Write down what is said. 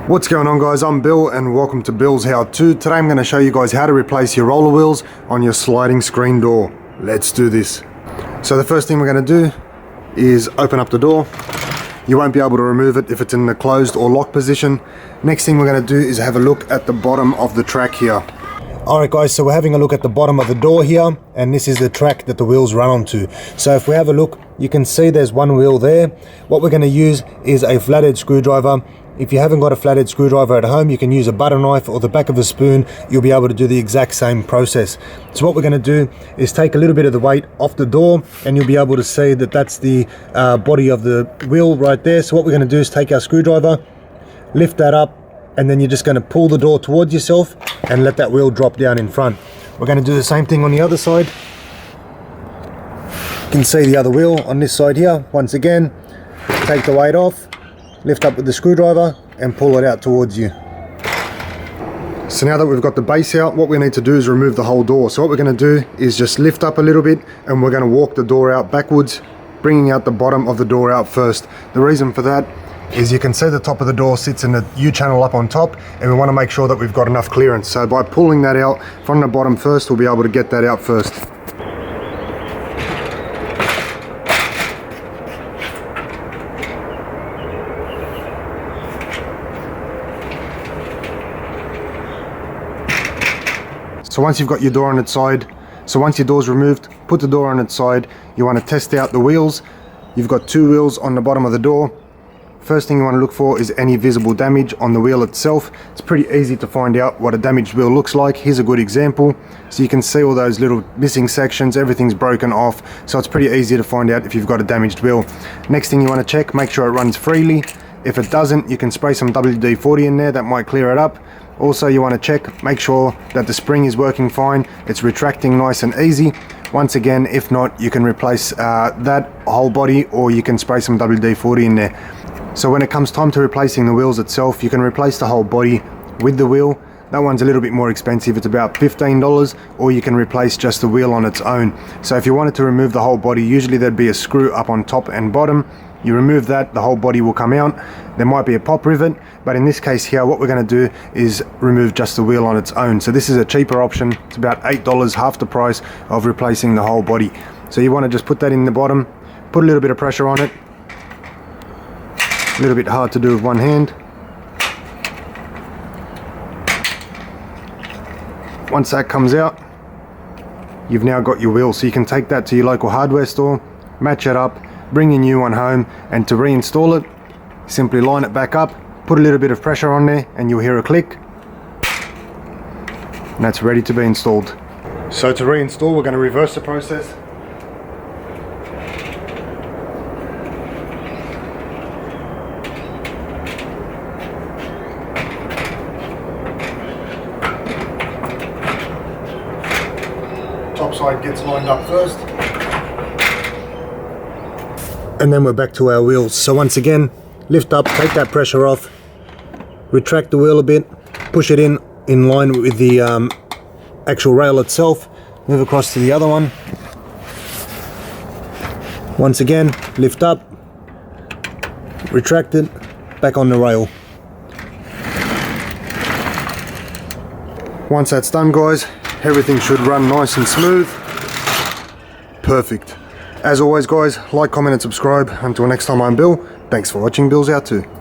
What's going on, guys? I'm Bill and welcome to Bill's How To. Today I'm going to show you guys how to replace your roller wheels on your sliding screen door. Let's do this. So the first thing we're going to do is open up the door. You won't be able to remove it if it's in the closed or locked position. Next thing we're going to do is have a look at the bottom of the track here. Alright guys, so we're having a look at the bottom of the door here, and this is the track that the wheels run onto. So if we have a look, you can see there's one wheel there. What we're going to use is a flathead screwdriver. If you haven't got a flathead screwdriver at home, you can use a butter knife or the back of a spoon. You'll be able to do the exact same process. So what we're going to do is take a little bit of the weight off the door, and you'll be able to see that that's the body of the wheel right there. So what we're going to do is take our screwdriver, lift that up, and then you're just going to pull the door towards yourself and let that wheel drop down in front. We're going to do the same thing on the other side. You can see the other wheel on this side here. Once again, take the weight off, lift up with the screwdriver and pull it out towards you. So now that we've got the base out, what we need to do is remove the whole door. So what we're going to do is just lift up a little bit, and we're going to walk the door out backwards, bringing out the bottom of the door out first. The reason for that is you can see the top of the door sits in the U-channel up on top, and we want to make sure that we've got enough clearance. So by pulling that out from the bottom first, we'll be able to get that out first. So once you've got your door on its side, once your door's removed, put the door on its side. You want to test out the wheels. You've got two wheels on the bottom of the door. First thing you want to look for is any visible damage on the wheel itself. It's pretty easy to find out what a damaged wheel looks like. Here's a good example. So you can see all those little missing sections, everything's broken off. So it's pretty easy to find out if you've got a damaged wheel. Next thing you want to check, make sure it runs freely. If it doesn't, you can spray some WD-40 in there, that might clear it up. Also, you want to check, make sure that the spring is working fine, it's retracting nice and easy. Once again, if not, you can replace that whole body, or you can spray some WD-40 in there. So when it comes time to replacing the wheels itself, you can replace the whole body with the wheel. That one's a little bit more expensive, it's about $15, or you can replace just the wheel on its own. So if you wanted to remove the whole body, usually there'd be a screw up on top and bottom. You remove that, the whole body will come out. There might be a pop rivet, but in this case here, what we're going to do is remove just the wheel on its own. So this is a cheaper option. It's about $8, half the price of replacing the whole body. So you want to just put that in the bottom, put a little bit of pressure on it. A little bit hard to do with one hand. Once that comes out, you've now got your wheel. So you can take that to your local hardware store, match it up, bring your new one home, and to reinstall it, simply line it back up, put a little bit of pressure on there, and you'll hear a click, and that's ready to be installed. So to reinstall, we're going to reverse the process. Top side gets lined up first, and then we're back to our wheels. So once again, lift up, take that pressure off, retract the wheel a bit, push it in line with the actual rail itself, move across to the other one. Once again, lift up, retract it, back on the rail. Once that's done, guys, everything should run nice and smooth. Perfect. As always, guys, like, comment and subscribe. Until next time, I'm Bill. Thanks for watching Bill's How To.